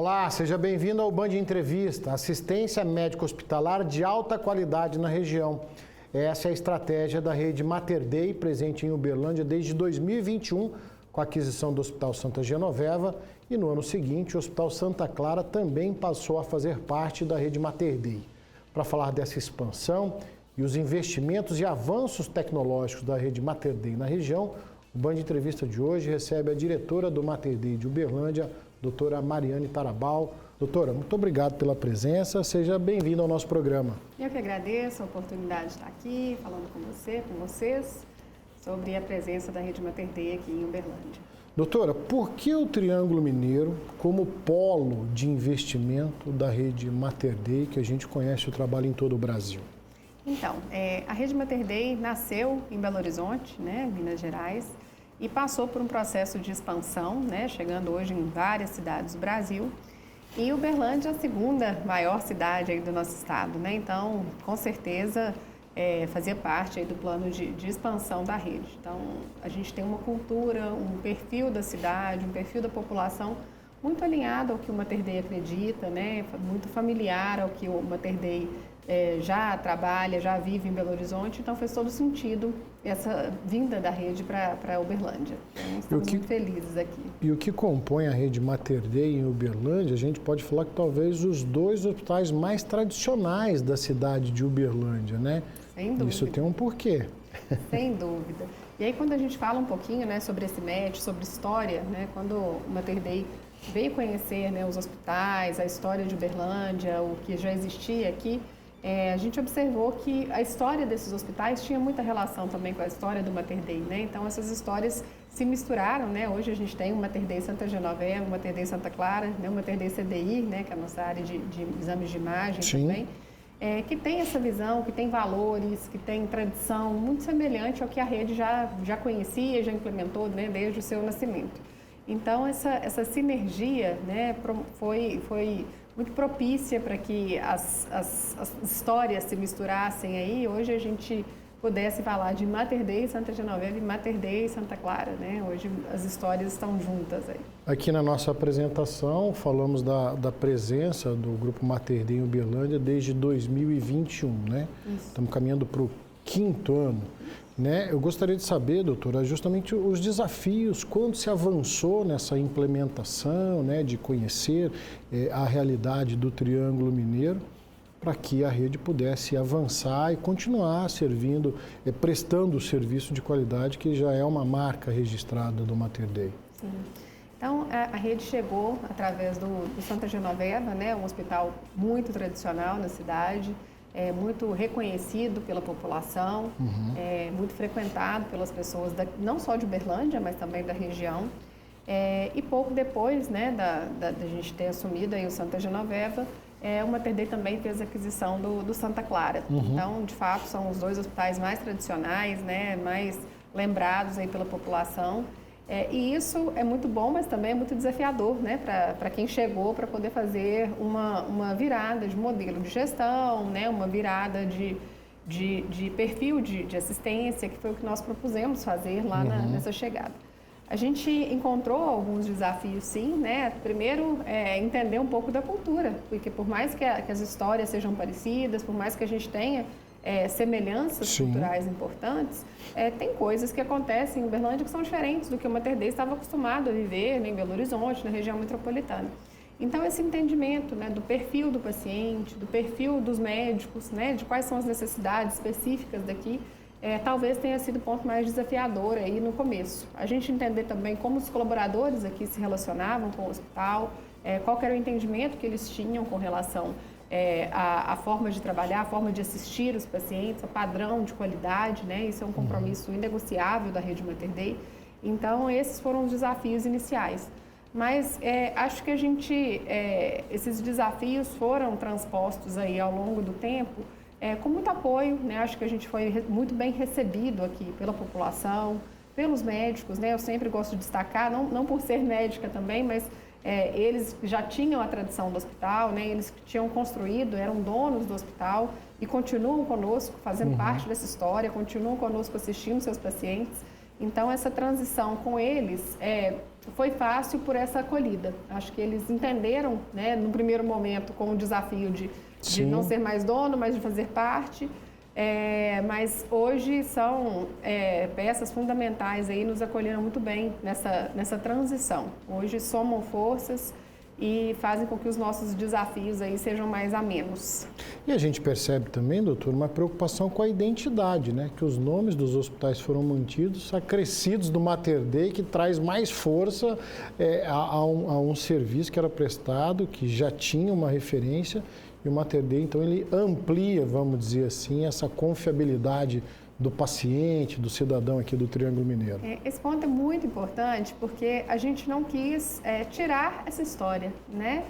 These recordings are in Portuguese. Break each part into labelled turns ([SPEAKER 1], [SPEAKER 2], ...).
[SPEAKER 1] Olá, seja bem-vindo ao Band Entrevista, assistência médica hospitalar de alta qualidade na região. Essa é a estratégia da rede Mater Dei, presente em Uberlândia desde 2021, com a aquisição do Hospital Santa Genoveva, e no ano seguinte o Hospital Santa Clara também passou a fazer parte da rede Mater Dei. Para falar dessa expansão e os investimentos e avanços tecnológicos da rede Mater Dei na região, o Band Entrevista de hoje recebe a diretora do Mater Dei de Uberlândia, doutora Mariane Tarabal. Doutora, muito obrigado pela presença, seja bem-vinda ao nosso programa.
[SPEAKER 2] Eu que agradeço a oportunidade de estar aqui falando com você, com vocês, sobre a presença da rede Mater Dei aqui em Uberlândia.
[SPEAKER 1] Doutora, por que o Triângulo Mineiro como polo de investimento da rede Mater Dei, que a gente conhece o trabalho em todo o Brasil?
[SPEAKER 2] Então, a rede Mater Dei nasceu em Belo Horizonte, Minas Gerais, e passou por um processo de expansão, chegando hoje em várias cidades do Brasil. E Uberlândia é a segunda maior cidade aí do nosso estado, Então, com certeza, fazia parte aí do plano de expansão da rede. Então, a gente tem uma cultura, um perfil da cidade, um perfil da população muito alinhado ao que o Mater Dei acredita, Muito familiar ao que o Mater Dei já trabalha, já vive em Belo Horizonte, então fez todo sentido essa vinda da rede para Uberlândia. Então, estamos muito felizes aqui.
[SPEAKER 1] E o que compõe a rede Mater Dei em Uberlândia, a gente pode falar que talvez os dois hospitais mais tradicionais da cidade de Uberlândia,
[SPEAKER 2] Sem dúvida.
[SPEAKER 1] Isso tem um porquê.
[SPEAKER 2] Sem dúvida. E aí quando a gente fala um pouquinho, sobre esse médico, sobre história, quando o Mater Dei veio conhecer, os hospitais, a história de Uberlândia, o que já existia aqui, a gente observou que a história desses hospitais tinha muita relação também com a história do Mater Dei, Então essas histórias se misturaram, Hoje a gente tem o Mater Dei Santa Genoveva, o Mater Dei Santa Clara, o Mater Dei CDI, que é a nossa área de exames de imagem. Sim. Também, que tem essa visão, que tem valores, que tem tradição muito semelhante ao que a rede já conhecia, já implementou, desde o seu nascimento. Então essa sinergia, foi muito propícia para que as histórias se misturassem aí. Hoje a gente pudesse falar de Mater Dei Santa Genoveva e Mater Dei Santa Clara, Hoje as histórias estão juntas aí. Aqui na nossa apresentação falamos da presença do Grupo Mater Dei em Uberlândia desde 2021, Isso.
[SPEAKER 1] Estamos caminhando para o 5º ano. Eu gostaria de saber, doutora, justamente os desafios, quando se avançou nessa implementação, de conhecer a realidade do Triângulo Mineiro, para que a rede pudesse avançar e continuar servindo, prestando o serviço de qualidade que já é uma marca registrada do Mater Dei.
[SPEAKER 2] Sim. Então, a rede chegou através do Santa Genoveva, um hospital muito tradicional na cidade, muito reconhecido pela população, muito frequentado pelas pessoas, não só de Uberlândia, mas também da região. E pouco depois da gente ter assumido aí o Santa Genoveva, o Mater Dei também fez a aquisição do Santa Clara. Então, de fato, são os dois hospitais mais tradicionais, mais lembrados aí pela população. E isso é muito bom, mas também é muito desafiador, para quem chegou para poder fazer uma virada de modelo de gestão, uma virada de perfil de assistência, que foi o que nós propusemos fazer lá nessa chegada. A gente encontrou alguns desafios, sim, Primeiro, entender um pouco da cultura, porque por mais que as histórias sejam parecidas, por mais que a gente tenha semelhanças Sim. culturais importantes, tem coisas que acontecem em Uberlândia que são diferentes do que o Mater Dei estava acostumado a viver em Belo Horizonte, na região metropolitana. Então, esse entendimento do perfil do paciente, do perfil dos médicos, de quais são as necessidades específicas daqui, talvez tenha sido o ponto mais desafiador aí no começo. A gente entender também como os colaboradores aqui se relacionavam com o hospital, qual era o entendimento que eles tinham com relação a forma de trabalhar, a forma de assistir os pacientes, o padrão de qualidade, Isso é um compromisso inegociável da rede Mater Dei. Então, esses foram os desafios iniciais. Mas acho que esses desafios foram transpostos aí ao longo do tempo com muito apoio, Acho que a gente foi muito bem recebido aqui pela população, pelos médicos, Eu sempre gosto de destacar, não por ser médica também, mas eles já tinham a tradição do hospital, eles tinham construído, eram donos do hospital e continuam conosco, fazendo parte dessa história, continuam conosco assistindo seus pacientes. Então, essa transição com eles foi fácil por essa acolhida. Acho que eles entenderam, né, no primeiro momento, com o desafio de não ser mais dono, mas de fazer parte. Mas hoje são peças fundamentais aí, nos acolheram muito bem nessa transição. Hoje somam forças e fazem com que os nossos desafios aí sejam mais amenos.
[SPEAKER 1] E a gente percebe também, doutor, uma preocupação com a identidade, né? Que os nomes dos hospitais foram mantidos, acrescidos do Mater Dei, que traz mais força a um serviço que era prestado, que já tinha uma referência, e o Mater Dei, então, ele amplia, vamos dizer assim, essa confiabilidade do paciente, do cidadão aqui do Triângulo Mineiro.
[SPEAKER 2] Esse ponto é muito importante porque a gente não quis tirar essa história, né?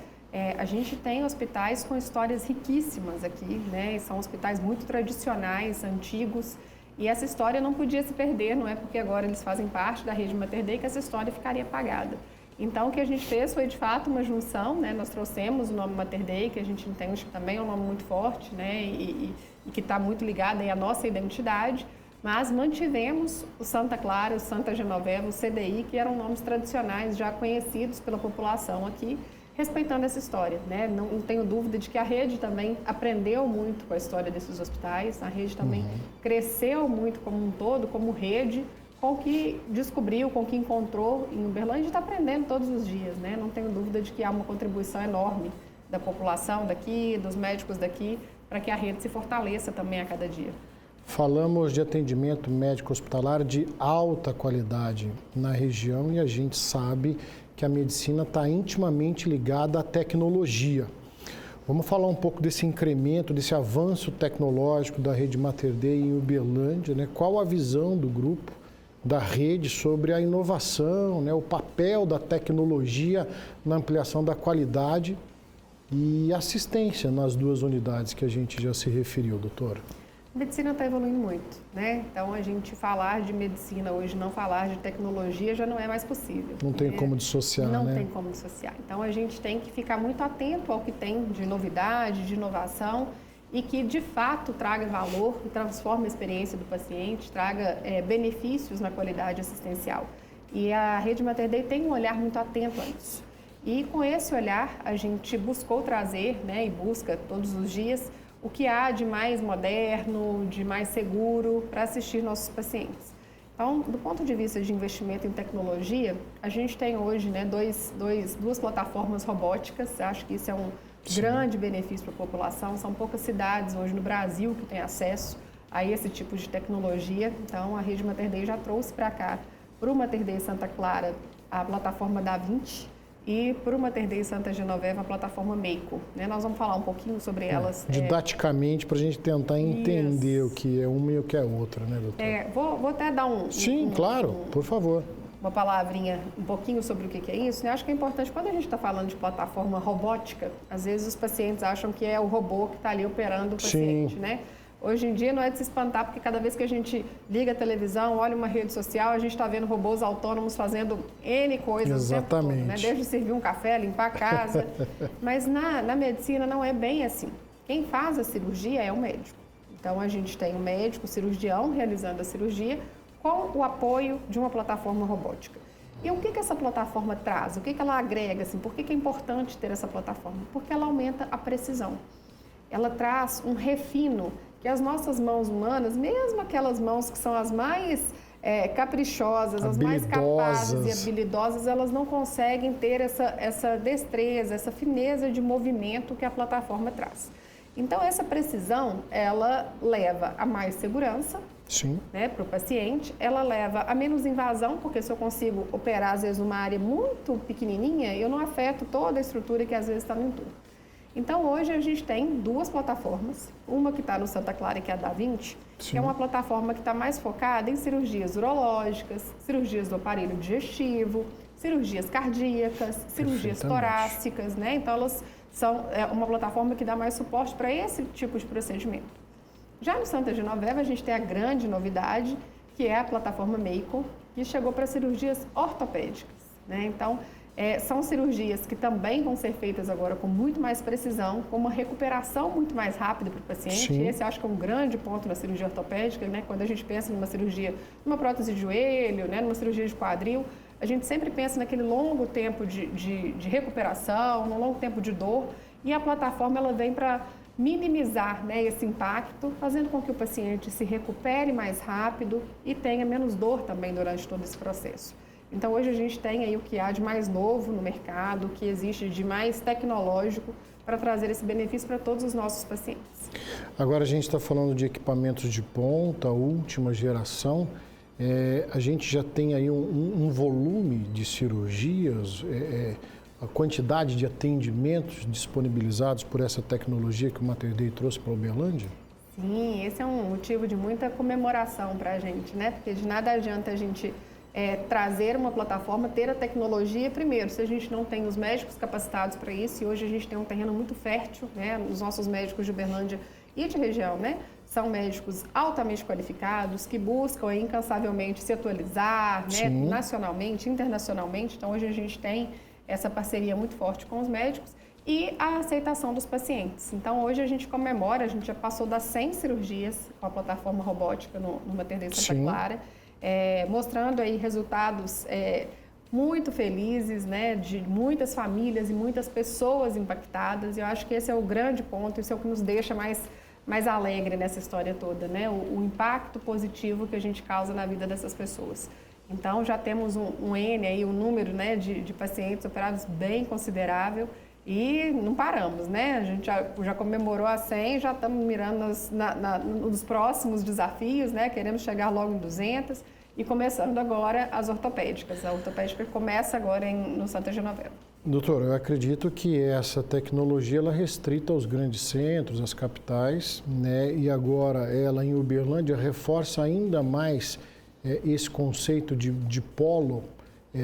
[SPEAKER 2] A gente tem hospitais com histórias riquíssimas aqui, né? São hospitais muito tradicionais, antigos, e essa história não podia se perder, não é porque agora eles fazem parte da rede Mater Dei que essa história ficaria apagada. Então, o que a gente fez foi, de fato, uma junção, né? Nós trouxemos o nome Mater Dei, que a gente entende que também é um nome muito forte, né? E que está muito ligado aí à nossa identidade, mas mantivemos o Santa Clara, o Santa Genoveva, o CDI, que eram nomes tradicionais já conhecidos pela população aqui, respeitando essa história, né? Não tenho dúvida de que a rede também aprendeu muito com a história desses hospitais, a rede também cresceu muito como um todo, como rede, com o que descobriu, com o que encontrou em Uberlândia e está aprendendo todos os dias, né? Não tenho dúvida de que há uma contribuição enorme da população daqui, dos médicos daqui, para que a rede se fortaleça também a cada dia.
[SPEAKER 1] Falamos de atendimento médico hospitalar de alta qualidade na região e a gente sabe que a medicina está intimamente ligada à tecnologia. Vamos falar um pouco desse incremento, desse avanço tecnológico da rede Mater Dei em Uberlândia, né? Qual a visão do grupo, da rede sobre a inovação, né? O papel da tecnologia na ampliação da qualidade e assistência nas duas unidades que a gente já se referiu, doutora?
[SPEAKER 2] A medicina está evoluindo muito, né? Então, a gente falar de medicina hoje, não falar de tecnologia, já não é mais possível.
[SPEAKER 1] Não tem como dissociar, né?
[SPEAKER 2] Não tem como dissociar. Então, a gente tem que ficar muito atento ao que tem de novidade, de inovação e que, de fato, traga valor e transforme a experiência do paciente, traga benefícios na qualidade assistencial. E a Rede Mater Dei tem um olhar muito atento a isso. E, com esse olhar, a gente buscou trazer, né, e busca todos os dias, o que há de mais moderno, de mais seguro para assistir nossos pacientes. Então, do ponto de vista de investimento em tecnologia, a gente tem hoje, né, duas plataformas robóticas. Acho que isso é um grande benefício para a população. São poucas cidades hoje no Brasil que têm acesso a esse tipo de tecnologia. Então, a Rede Mater Dei já trouxe para cá, para o Mater Dei Santa Clara, a plataforma Da-Vinci, e para o Mater Dei Santa Genoveva, a plataforma Meico. Né? Nós vamos falar um pouquinho sobre elas.
[SPEAKER 1] Didaticamente, para a gente tentar entender o que é uma e o que é outra, né, doutor?
[SPEAKER 2] Vou até dar
[SPEAKER 1] claro, por favor.
[SPEAKER 2] Uma palavrinha, um pouquinho sobre o que é isso. Né? Acho que é importante, quando a gente está falando de plataforma robótica, às vezes os pacientes acham que é o robô que está ali operando o paciente, né? Hoje em dia não é de se espantar, porque cada vez que a gente liga a televisão, olha uma rede social, a gente está vendo robôs autônomos fazendo N coisas.
[SPEAKER 1] Exatamente.
[SPEAKER 2] O tempo todo, né? Desde servir um café, limpar a casa. Mas na medicina não é bem assim. Quem faz a cirurgia é o médico. Então, a gente tem o médico, o cirurgião, realizando a cirurgia com o apoio de uma plataforma robótica. E o que essa plataforma traz? O que ela agrega? Assim? Por que é importante ter essa plataforma? Porque ela aumenta a precisão. Ela traz um refino que as nossas mãos humanas, mesmo aquelas mãos que são as mais caprichosas, as mais capazes e habilidosas, elas não conseguem ter essa destreza, essa fineza de movimento que a plataforma traz. Então, essa precisão, ela leva a mais segurança, né, para o paciente, ela leva a menos invasão, porque se eu consigo operar, às vezes, numa área muito pequenininha, eu não afeto toda a estrutura que, às vezes, está no entorno. Então, hoje a gente tem duas plataformas, uma que está no Santa Clara, que é a Da-Vinci, que é uma plataforma que está mais focada em cirurgias urológicas, cirurgias do aparelho digestivo, cirurgias cardíacas, cirurgias torácicas, né? Então, elas são uma plataforma que dá mais suporte para esse tipo de procedimento. Já no Santa Genoveva, a gente tem a grande novidade, que é a plataforma Meico, que chegou para cirurgias ortopédicas, né? Então, são cirurgias que também vão ser feitas agora com muito mais precisão, com uma recuperação muito mais rápida para o paciente. Esse acho que é um grande ponto na cirurgia ortopédica, né? Quando a gente pensa numa cirurgia, numa prótese de joelho, né? Numa cirurgia de quadril, a gente sempre pensa naquele longo tempo de recuperação, no longo tempo de dor, e a plataforma ela vem para minimizar, né, esse impacto, fazendo com que o paciente se recupere mais rápido e tenha menos dor também durante todo esse processo. Então, hoje a gente tem aí o que há de mais novo no mercado, o que existe de mais tecnológico para trazer esse benefício para todos os nossos pacientes.
[SPEAKER 1] Agora, a gente está falando de equipamentos de ponta, última geração. A gente já tem aí um volume de cirurgias, a quantidade de atendimentos disponibilizados por essa tecnologia que o Mater Dei trouxe para Uberlândia?
[SPEAKER 2] Sim, esse é um motivo de muita comemoração para a gente, né? Porque de nada adianta a gente trazer uma plataforma, ter a tecnologia primeiro, se a gente não tem os médicos capacitados para isso, e hoje a gente tem um terreno muito fértil, né? Os nossos médicos de Uberlândia e de região, né? São médicos altamente qualificados, que buscam incansavelmente se atualizar, né? Nacionalmente, internacionalmente. Então, hoje a gente tem essa parceria muito forte com os médicos e a aceitação dos pacientes. Então, hoje a gente comemora, a gente já passou das 100 cirurgias com a plataforma robótica no Mater Dei Santa Clara, mostrando aí resultados muito felizes, né, de muitas famílias e muitas pessoas impactadas. Eu acho que esse é o grande ponto, isso é o que nos deixa mais alegre nessa história toda, né, o impacto positivo que a gente causa na vida dessas pessoas. Então, já temos um N aí, um número, né, de pacientes operados bem considerável e não paramos, né? A gente já comemorou a 100, já estamos mirando nos próximos desafios, né? Queremos chegar logo em 200 e começando agora as ortopédicas. A ortopédica começa agora no Santa Genoveva.
[SPEAKER 1] Doutor, eu acredito que essa tecnologia ela é restrita aos grandes centros, às capitais, né? E agora ela em Uberlândia reforça ainda mais esse conceito de polo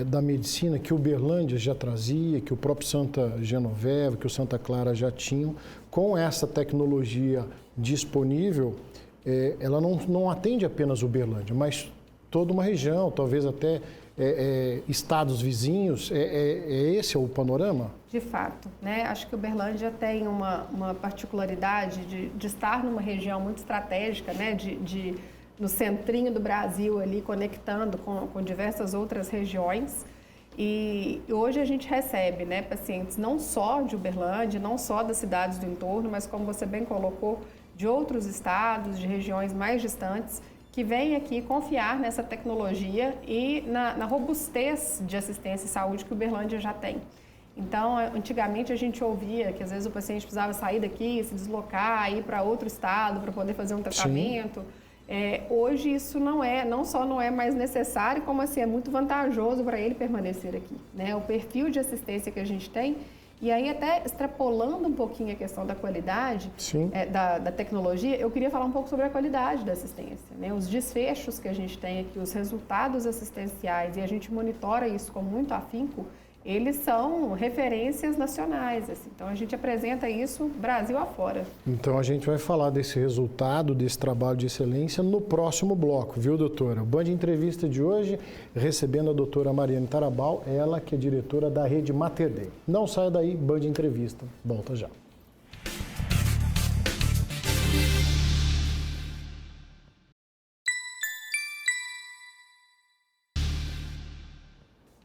[SPEAKER 1] da medicina que Uberlândia já trazia, que o próprio Santa Genoveva, que o Santa Clara já tinham. Com essa tecnologia disponível, ela não atende apenas Uberlândia, mas toda uma região, talvez até estados vizinhos. Esse é o panorama?
[SPEAKER 2] De fato, né? Acho que Uberlândia tem uma particularidade de estar numa região muito estratégica, né? No centrinho do Brasil, ali conectando com diversas outras regiões. E hoje a gente recebe, né, pacientes não só de Uberlândia, não só das cidades do entorno, mas como você bem colocou, de outros estados, de regiões mais distantes, que vêm aqui confiar nessa tecnologia e na robustez de assistência e saúde que Uberlândia já tem. Então, antigamente a gente ouvia que às vezes o paciente precisava sair daqui, se deslocar, ir para outro estado para poder fazer um tratamento. Sim. Hoje isso não só não é mais necessário, como assim, é muito vantajoso para ele permanecer aqui, né? O perfil de assistência que a gente tem, e aí até extrapolando um pouquinho a questão da qualidade da tecnologia, eu queria falar um pouco sobre a qualidade da assistência, né? Os desfechos que a gente tem aqui, os resultados assistenciais, e a gente monitora isso com muito afinco, eles são referências nacionais, assim. Então a gente apresenta isso Brasil afora.
[SPEAKER 1] Então a gente vai falar desse resultado, desse trabalho de excelência no próximo bloco, viu, doutora? O Band Entrevista de hoje, recebendo a doutora Mariane Tarabal, ela que é diretora da rede Mater Dei. Não saia daí, Band Entrevista, volta já.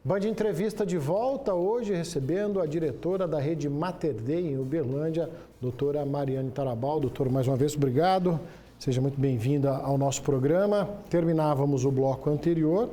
[SPEAKER 1] Band Entrevista de volta hoje, recebendo a diretora da rede Mater Dei em Uberlândia, doutora Mariane Tarabal. Doutora, mais uma vez, obrigado. Seja muito bem-vinda ao nosso programa. Terminávamos o bloco anterior,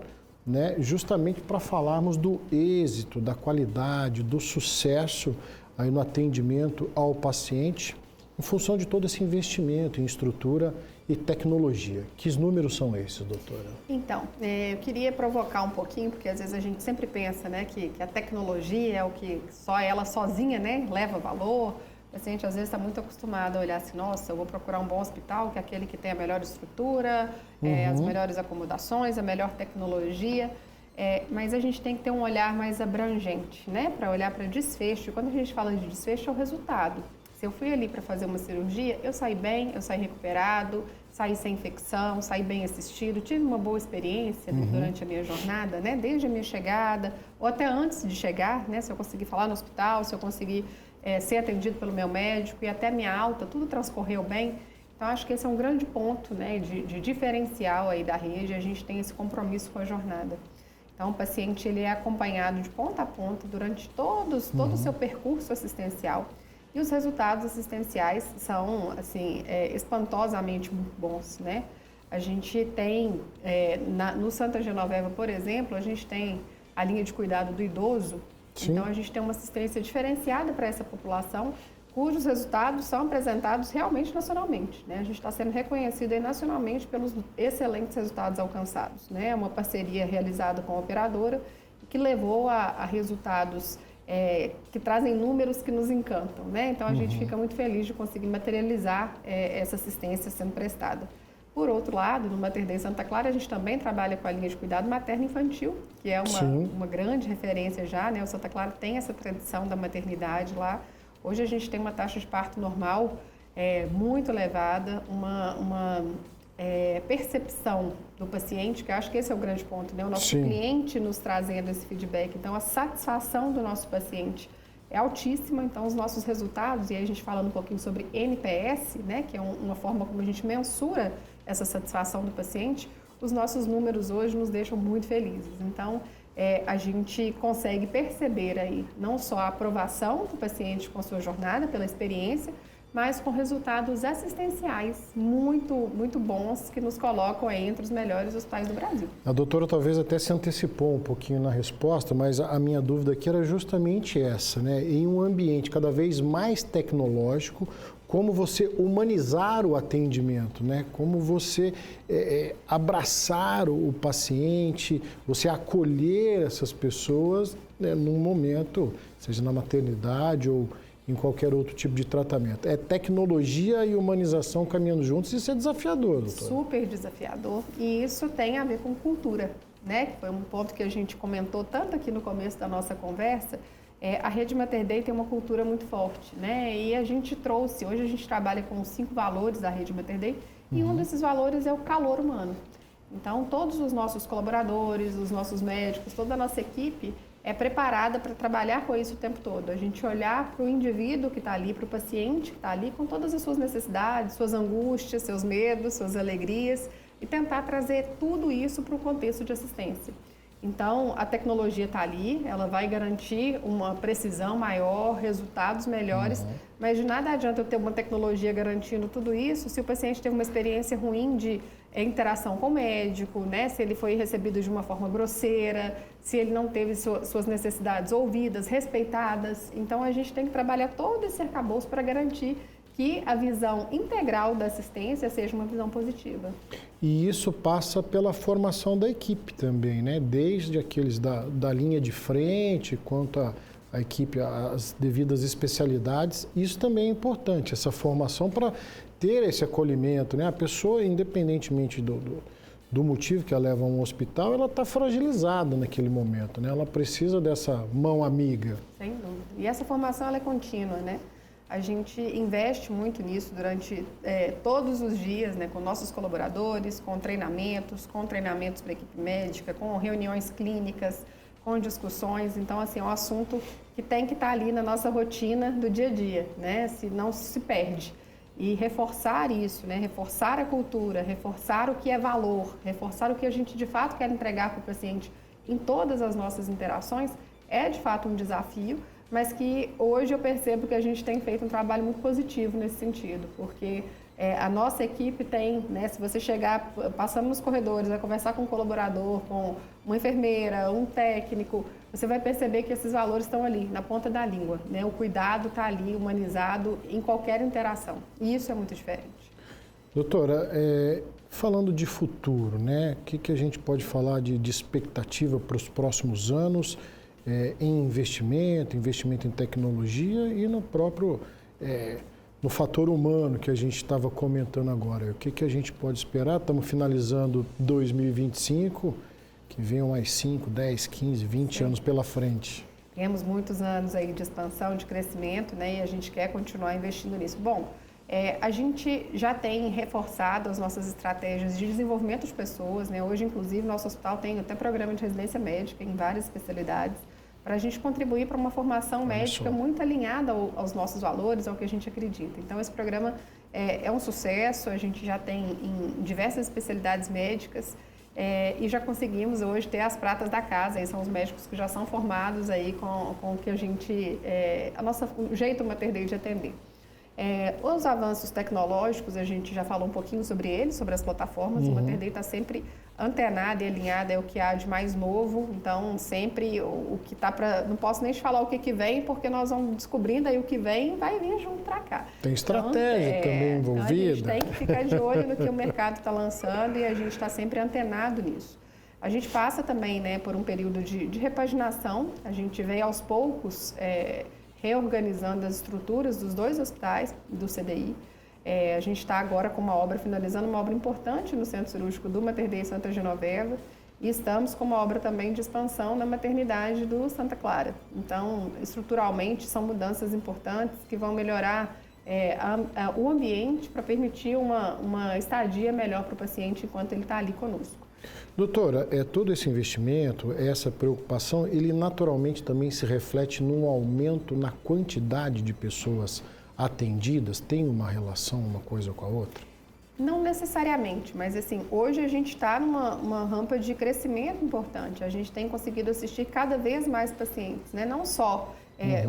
[SPEAKER 1] né, justamente para falarmos do êxito, da qualidade, do sucesso aí no atendimento ao paciente, em função de todo esse investimento em estrutura e tecnologia. Que números são esses, doutora?
[SPEAKER 2] Então, eu queria provocar um pouquinho, porque às vezes a gente sempre pensa, né, que a tecnologia é o que só ela sozinha, né, leva valor. O paciente às vezes está muito acostumado a olhar assim, nossa, eu vou procurar um bom hospital, que é aquele que tem a melhor estrutura, as melhores acomodações, a melhor tecnologia. Mas a gente tem que ter um olhar mais abrangente, né, para olhar para desfecho. E quando a gente fala de desfecho, é o resultado. Se eu fui ali para fazer uma cirurgia, eu saí bem, eu saí recuperado, saí sem infecção, saí bem assistido, tive uma boa experiência durante a minha jornada, né? Desde a minha chegada, ou até antes de chegar, né? Se eu conseguir falar no hospital, se eu conseguir ser atendido pelo meu médico e até minha alta, tudo transcorreu bem. Então, acho que esse é um grande ponto, né? De diferencial aí da rede, a gente tem esse compromisso com a jornada. Então, o paciente ele é acompanhado de ponta a ponta durante todo o seu percurso assistencial. E os resultados assistenciais são, assim, espantosamente bons, né? A gente tem, no Santa Genoveva, por exemplo, a gente tem a linha de cuidado do idoso. Sim. Então, a gente tem uma assistência diferenciada para essa população, cujos resultados são apresentados realmente nacionalmente, né? A gente está sendo reconhecido aí nacionalmente pelos excelentes resultados alcançados, né? É uma parceria realizada com a operadora que levou a resultados que trazem números que nos encantam, né? Então, a gente fica muito feliz de conseguir materializar essa assistência sendo prestada. Por outro lado, no Mater Dei Santa Clara, a gente também trabalha com a linha de cuidado materno-infantil, que é uma grande referência já, né? O Santa Clara tem essa tradição da maternidade lá. Hoje a gente tem uma taxa de parto normal muito elevada, uma percepção do paciente, que eu acho que esse é o grande ponto, né? O nosso cliente nos trazendo esse feedback. Então, a satisfação do nosso paciente é altíssima. Então, os nossos resultados, e aí a gente falando um pouquinho sobre NPS, né? Que é uma forma como a gente mensura essa satisfação do paciente, os nossos números hoje nos deixam muito felizes. Então, a gente consegue perceber aí não só a aprovação do paciente com a sua jornada, pela experiência, mas com resultados assistenciais muito, muito bons que nos colocam aí entre os melhores hospitais do Brasil.
[SPEAKER 1] A doutora talvez até se antecipou um pouquinho na resposta, mas a minha dúvida aqui era justamente essa, né? Em um ambiente cada vez mais tecnológico, como você humanizar o atendimento, né? Como você abraçar o paciente, você acolher essas pessoas, né, num momento, seja na maternidade ou em qualquer outro tipo de tratamento. É tecnologia e humanização caminhando juntos, isso é desafiador, doutora.
[SPEAKER 2] Super desafiador, e isso tem a ver com cultura, né? Que foi um ponto que a gente comentou tanto aqui no começo da nossa conversa. A Rede Mater Dei tem uma cultura muito forte, né? E a gente trouxe, hoje a gente trabalha com os 5 valores da Rede Mater Dei, e um desses valores é o calor humano. Então, todos os nossos colaboradores, os nossos médicos, toda a nossa equipe é preparada para trabalhar com isso o tempo todo. A gente olhar para o indivíduo que está ali, para o paciente que está ali, com todas as suas necessidades, suas angústias, seus medos, suas alegrias, e tentar trazer tudo isso para o contexto de assistência. Então, a tecnologia está ali, ela vai garantir uma precisão maior, resultados melhores, mas de nada adianta eu ter uma tecnologia garantindo tudo isso se o paciente teve uma experiência ruim de interação com o médico, né? Se ele foi recebido de uma forma grosseira, se ele não teve suas necessidades ouvidas, respeitadas. Então, a gente tem que trabalhar todo esse arcabouço para garantir que a visão integral da assistência seja uma visão positiva.
[SPEAKER 1] E isso passa pela formação da equipe também, né? Desde aqueles da linha de frente, quanto a equipe, as devidas especialidades. Isso também é importante, essa formação para ter esse acolhimento, né? A pessoa, independentemente do motivo que a leva a um hospital, ela está fragilizada naquele momento, né? Ela precisa dessa mão amiga.
[SPEAKER 2] Sem dúvida. E essa formação ela é contínua, né? A gente investe muito nisso durante todos os dias, né, com nossos colaboradores, com treinamentos para a equipe médica, com reuniões clínicas, com discussões. Então, assim, é um assunto que tem que estar ali na nossa rotina do dia a dia, né? Se não se perde. E reforçar isso, né? Reforçar a cultura, reforçar o que é valor, reforçar o que a gente de fato quer entregar para o paciente em todas as nossas interações é de fato um desafio, mas que hoje eu percebo que a gente tem feito um trabalho muito positivo nesse sentido, porque a nossa equipe tem, né, se você chegar passando nos corredores, vai conversar com um colaborador, com uma enfermeira, um técnico, você vai perceber que esses valores estão ali, na ponta da língua, né? O cuidado está ali, humanizado em qualquer interação, e isso é muito diferente.
[SPEAKER 1] Doutora, falando de futuro, né, o que a gente pode falar de expectativa para os próximos anos, em investimento em tecnologia e no próprio no fator humano que a gente estava comentando agora. O que a gente pode esperar? Estamos finalizando 2025, que venham mais 5, 10, 15, 20 anos pela frente.
[SPEAKER 2] Temos muitos anos aí de expansão, de crescimento, né? E a gente quer continuar investindo nisso. Bom, a gente já tem reforçado as nossas estratégias de desenvolvimento de pessoas, né? Hoje, inclusive, nosso hospital tem até programa de residência médica em várias especialidades, para a gente contribuir para uma formação médica muito alinhada aos nossos valores, ao que a gente acredita. Então, esse programa é um sucesso, a gente já tem em diversas especialidades médicas, e já conseguimos hoje ter as pratas da casa, aí são os médicos que já são formados aí com o que a gente, o jeito Mater Dei de atender. Os avanços tecnológicos, a gente já falou um pouquinho sobre eles, sobre as plataformas. O Mater Dei está sempre antenado e alinhado, é o que há de mais novo. Então, sempre o que está para... Não posso nem te falar o que vem, porque nós vamos descobrindo aí o que vem vai vir junto para cá.
[SPEAKER 1] Tem estratégia também envolvida.
[SPEAKER 2] Então a gente tem que ficar de olho no que o mercado está lançando e a gente está sempre antenado nisso. A gente passa também, né, por um período de repaginação. A gente veio aos poucos... reorganizando as estruturas dos 2 hospitais do CDI. A gente está agora com finalizando uma obra importante no Centro Cirúrgico do Mater Dei Santa Genoveva e estamos com uma obra também de expansão na maternidade do Santa Clara. Então, estruturalmente, são mudanças importantes que vão melhorar o ambiente para permitir uma estadia melhor para o paciente enquanto ele está ali conosco.
[SPEAKER 1] Doutora, todo esse investimento, essa preocupação, ele naturalmente também se reflete num aumento na quantidade de pessoas atendidas? Tem uma relação uma coisa com a outra?
[SPEAKER 2] Não necessariamente, mas assim, hoje a gente está numa rampa de crescimento importante. A gente tem conseguido assistir cada vez mais pacientes, né? Não só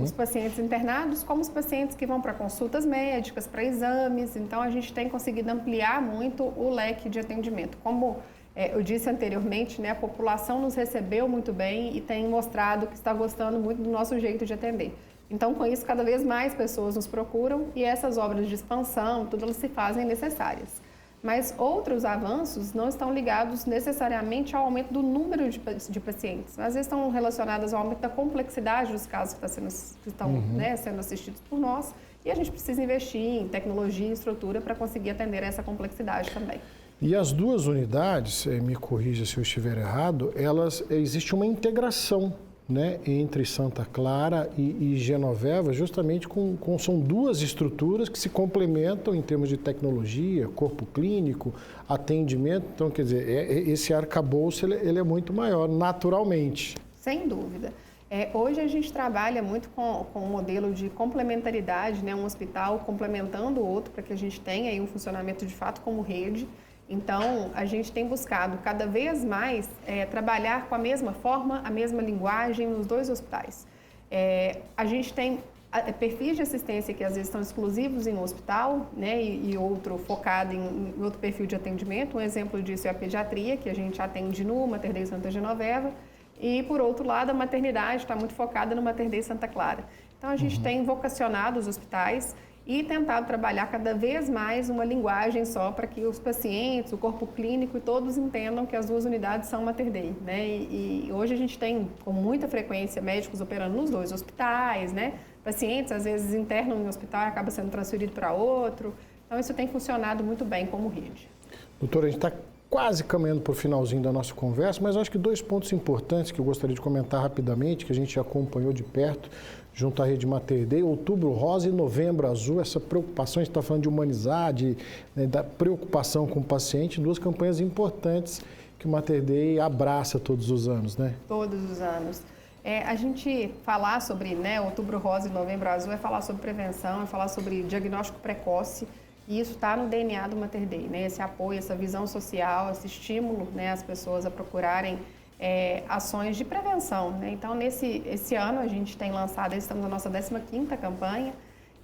[SPEAKER 2] os pacientes internados, como os pacientes que vão para consultas médicas, para exames. Então, a gente tem conseguido ampliar muito o leque de atendimento. Como eu disse anteriormente, né, a população nos recebeu muito bem e tem mostrado que está gostando muito do nosso jeito de atender. Então, com isso, cada vez mais pessoas nos procuram e essas obras de expansão, tudo elas se fazem necessárias. Mas outros avanços não estão ligados necessariamente ao aumento do número de pacientes. Às vezes estão relacionados ao aumento da complexidade dos casos que estão sendo assistidos por nós e a gente precisa investir em tecnologia e estrutura para conseguir atender essa complexidade também.
[SPEAKER 1] E as 2 unidades, me corrija se eu estiver errado, existe uma integração, né, entre Santa Clara e Genoveva, justamente são 2 estruturas que se complementam em termos de tecnologia, corpo clínico, atendimento. Então, quer dizer, esse arcabouço ele é muito maior, naturalmente.
[SPEAKER 2] Sem dúvida. Hoje a gente trabalha muito com um modelo de complementaridade, né, um hospital complementando o outro para que a gente tenha aí um funcionamento de fato como rede. Então, a gente tem buscado cada vez mais trabalhar com a mesma forma, a mesma linguagem nos 2 hospitais. A gente tem perfis de assistência que às vezes estão exclusivos em um hospital, né, e outro focado em outro perfil de atendimento. Um exemplo disso é a pediatria, que a gente atende no Mater Dei Santa Genoveva. E, por outro lado, a maternidade está muito focada no Mater Dei Santa Clara. Então, a gente tem vocacionado os hospitais e tentado trabalhar cada vez mais uma linguagem só para que os pacientes, o corpo clínico e todos entendam que as 2 unidades são Mater Dei, né? E hoje a gente tem com muita frequência médicos operando nos 2 hospitais, né? Pacientes às vezes internam em um hospital e acaba sendo transferido para outro. Então isso tem funcionado muito bem como rede.
[SPEAKER 1] Doutora, a gente está quase caminhando para o finalzinho da nossa conversa, mas acho que 2 pontos importantes que eu gostaria de comentar rapidamente, que a gente acompanhou de perto, junto à rede Mater Dei, Outubro Rosa e Novembro Azul, essa preocupação, a gente está falando de humanizar, né, da preocupação com o paciente, 2 campanhas importantes que o Mater Dei abraça todos os anos, né?
[SPEAKER 2] Todos os anos. A gente falar sobre, né, Outubro Rosa e Novembro Azul é falar sobre prevenção, é falar sobre diagnóstico precoce, e isso está no DNA do Mater Dei, né? Esse apoio, essa visão social, esse estímulo, né, às pessoas a procurarem ações de prevenção, né? Então, esse ano a gente tem lançado, estamos na nossa 15ª campanha,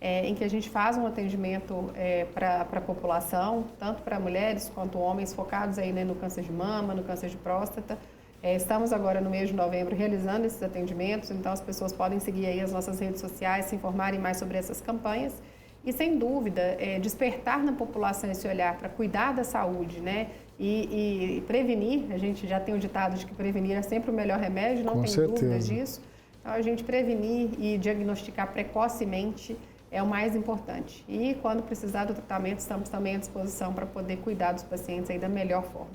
[SPEAKER 2] em que a gente faz um atendimento para a população, tanto para mulheres quanto homens, focados aí, né, no câncer de mama, no câncer de próstata. Estamos agora no mês de novembro realizando esses atendimentos, então as pessoas podem seguir aí as nossas redes sociais, se informarem mais sobre essas campanhas. E, sem dúvida, despertar na população esse olhar para cuidar da saúde, né? E prevenir, a gente já tem o ditado de que prevenir é sempre o melhor remédio, não tem dúvida disso. Então, a gente prevenir e diagnosticar precocemente é o mais importante. E, quando precisar do tratamento, estamos também à disposição para poder cuidar dos pacientes aí da melhor forma.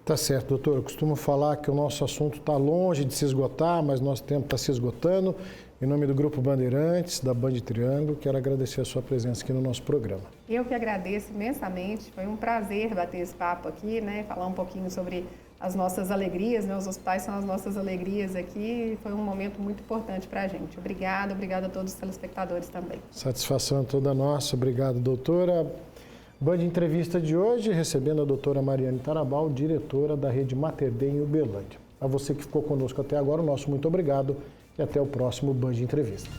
[SPEAKER 1] Tá certo, doutor. Eu costumo falar que o nosso assunto está longe de se esgotar, mas nosso tempo está se esgotando. Em nome do Grupo Bandeirantes, da Band Triângulo, quero agradecer a sua presença aqui no nosso programa.
[SPEAKER 2] Eu que agradeço imensamente. Foi um prazer bater esse papo aqui, né? Falar um pouquinho sobre as nossas alegrias, né? Os hospitais são as nossas alegrias aqui. Foi um momento muito importante para a gente. Obrigada a todos os telespectadores também.
[SPEAKER 1] Satisfação toda nossa. Obrigado, doutora. Band Entrevista de hoje, recebendo a doutora Mariane Tarabal, diretora da Rede Mater Dei em Uberlândia. A você que ficou conosco até agora, o nosso muito obrigado e até o próximo Band Entrevista.